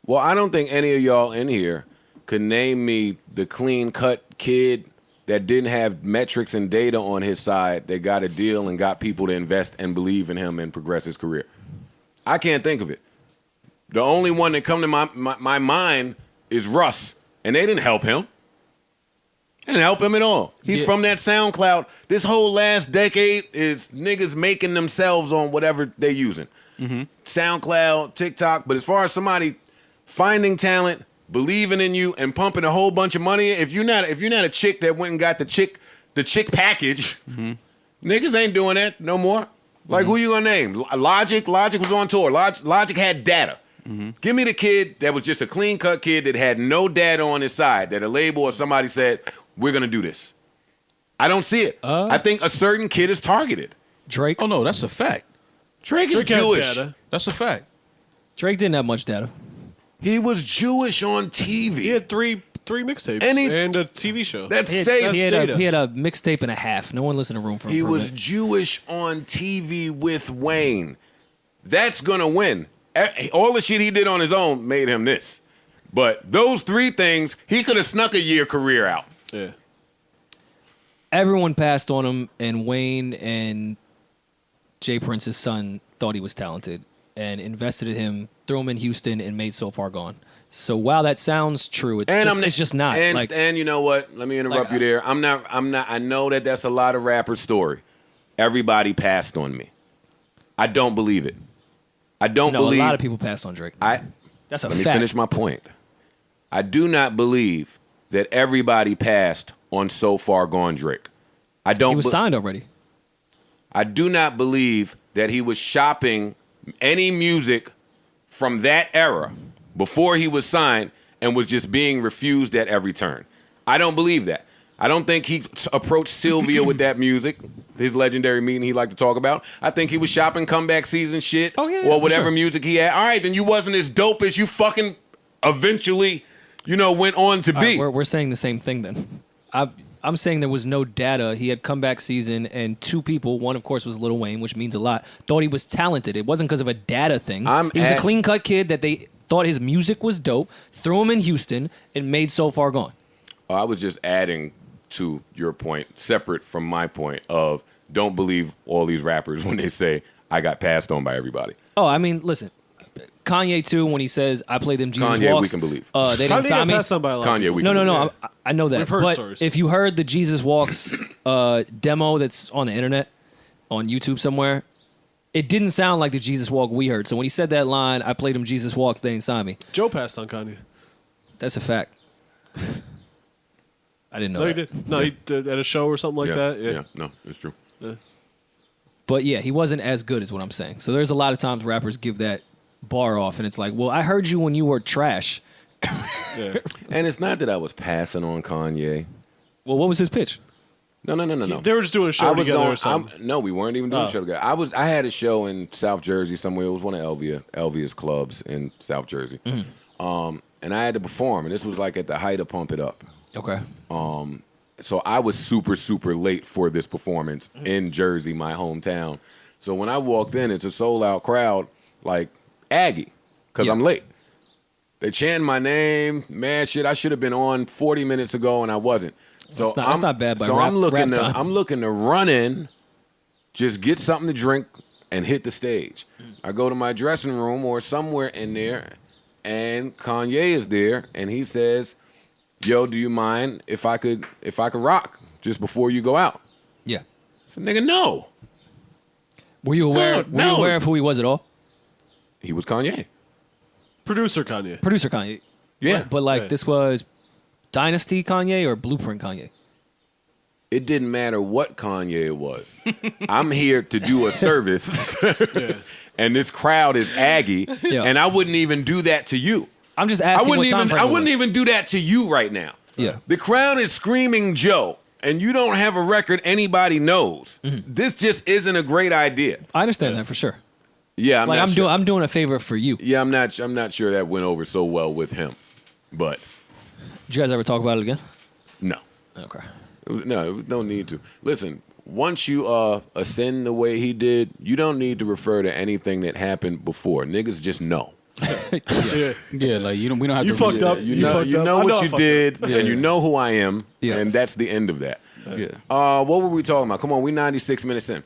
Well, I don't think any of y'all in here could name me the clean-cut kid that didn't have metrics and data on his side that got a deal and got people to invest and believe in him and progress his career. I can't think of it. The only one that come to my mind is Russ, and they didn't help him. They didn't help him at all. He's from that SoundCloud. This whole last decade is niggas making themselves on whatever they're using. Mm-hmm. SoundCloud, TikTok, but as far as somebody finding talent, believing in you, and pumping a whole bunch of money, if you're not a chick that went and got the chick package, niggas ain't doing that no more. Like, who you gonna name? Logic was on tour. Logic had data. Give me the kid that was just a clean-cut kid that had no data on his side, that a label or somebody said, we're going to do this. I don't see it. I think a certain kid is targeted. Drake? Oh, no, that's a fact. Drake is Jewish. That's a fact. Drake didn't have much data. He was Jewish on TV. He had three mixtapes and a TV show. That's He safe. had a mixtape and a half. No one listened to Room for He Improvement. was Jewish on TV with Wayne. That's going to win. All the shit he did on his own made him this. But those three things, he could have snuck a year career out. Yeah. Everyone passed on him, and Wayne and Jay Prince's son thought he was talented and invested in him, threw him in Houston, and made So Far Gone. So while that sounds true, it's just not. And you know what? Let me interrupt you there. I'm not. I know that's a lot of rappers' story. Everybody passed on me. I don't believe it. I don't believe. A lot of people passed on Drake. That's a fact. Let me finish my point. I do not believe that everybody passed on So Far Gone Drake. I don't. He was signed already. I do not believe that he was shopping any music from that era before he was signed and was just being refused at every turn. I don't believe that. I don't think he approached Sylvia with that music, his legendary meeting he liked to talk about. I think he was shopping comeback season shit or whatever music he had. All right, then you wasn't as dope as you fucking eventually, went on to be. We're saying the same thing then. I'm saying there was no data. He had comeback season, and two people, one of course was Lil Wayne, which means a lot, thought he was talented. It wasn't because of a data thing. He was a clean-cut kid that they thought his music was dope, threw him in Houston, and made So Far Gone. I was just adding to your point, separate from my point of don't believe all these rappers when they say I got passed on by everybody. Oh, I mean, listen, Kanye too, when he says I play them Jesus Kanye, Walks. we can believe. They didn't sign me. Kanye, we can no, believe. I know that. We've heard but stories. if you heard the Jesus Walks demo that's on the internet, on YouTube somewhere, it didn't sound like the Jesus Walk we heard. So when he said that line, I played him Jesus Walks, they didn't sign me. Joe passed on Kanye. That's a fact. I didn't know No, that. he did. No, he did at a show or something like that. Yeah, no, it's true. Yeah. But yeah, he wasn't as good is what I'm saying. So there's a lot of times rappers give that bar off, and it's like, well, I heard you when you were trash. Yeah. And it's not that I was passing on Kanye. Well, what was his pitch? No. They were just doing a show together or something. No, we weren't even doing a show together. I had a show in South Jersey somewhere. It was one of Elvia's clubs in South Jersey. And I had to perform, and this was like at the height of Pump It Up. Okay. So I was super, super late for this performance in Jersey, my hometown. So when I walked in, it's a sold-out crowd, like Aggie, because I'm late. They chanting my name, man, shit. I should have been on 40 minutes ago, and I wasn't. So that's not bad. I'm looking to run in, just get something to drink, and hit the stage. I go to my dressing room or somewhere in there, and Kanye is there, and he says, "Yo, do you mind if I could rock just before you go out?" Yeah. I said, "Nigga, no." Were you aware? No. Were you aware of who he was at all? He was Kanye. Producer Kanye. Producer Kanye. Yeah. But this was Dynasty Kanye or Blueprint Kanye? It didn't matter what Kanye it was. I'm here to do a service, and this crowd is Aggie, and I wouldn't even do that to you. I'm just asking I wouldn't even do that to you right now. Yeah. The crowd is screaming Joe, and you don't have a record anybody knows. This just isn't a great idea. I understand that for sure. Yeah, I'm doing a favor for you. Yeah, I'm not sure that went over so well with him. But did you guys ever talk about it again? No. Okay. There was no need to. Listen, once you ascend the way he did, you don't need to refer to anything that happened before. Niggas just know. Yeah. Like we don't have You to. fucked up. You You know, fucked you up. know I know what I you fucked did, up. and you Yeah. know who I am, Yeah. and that's the end of that. Yeah. What were we talking about? Come on, we 96 minutes in.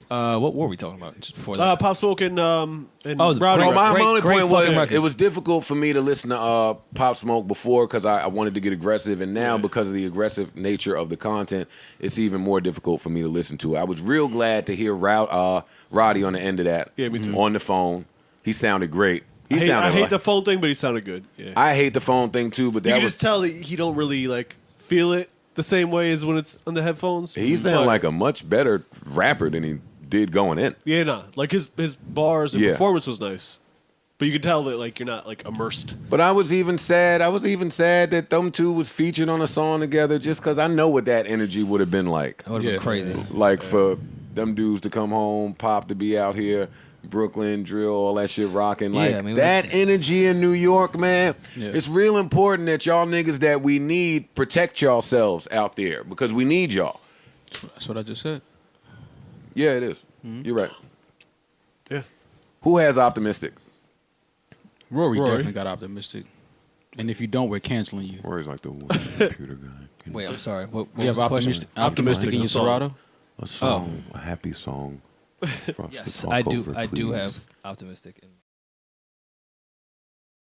What were we talking about just before that? Pop Smoke and Oh, Rowdy. great- My only great point was fucking record. it was difficult for me to listen to Pop Smoke before because I wanted to get aggressive, and now because of the aggressive nature of the content, it's even more difficult for me to listen to. I was real glad to hear Roddy on the end of that. Yeah, me too. On the phone, he sounded great. I sounded hate like- the phone thing, but he sounded good. Yeah. I hate the phone thing too, but You that can was just tell that he don't really like feel it the same way as when it's on the headphones. he sounded But- like a much better rapper than he did going in. Yeah, nah. Like his bars and Yeah. performance was nice. But you could tell that like you're not like immersed. But I was even sad that them two was featured on a song together just because I know what that energy would have been like. That would have Yeah. been crazy. Like for them dudes to come home, Pop to be out here, Brooklyn, drill, all that shit rocking. Like Yeah, I mean, that energy in New York, man. Yeah. It's real important that y'all niggas that we need protect yourselves out there because we need y'all. That's what I just said. Yeah, it is. You're right. Yeah. Who has optimistic? Rory Rory. definitely got optimistic. And if you don't, we're canceling you. Or he's like the computer guy. Wait, I'm sorry. What You was have the question? optimistic in your the song. Serato? A song, a happy song. For us to Yes, talk I do. over, I do please. have optimistic.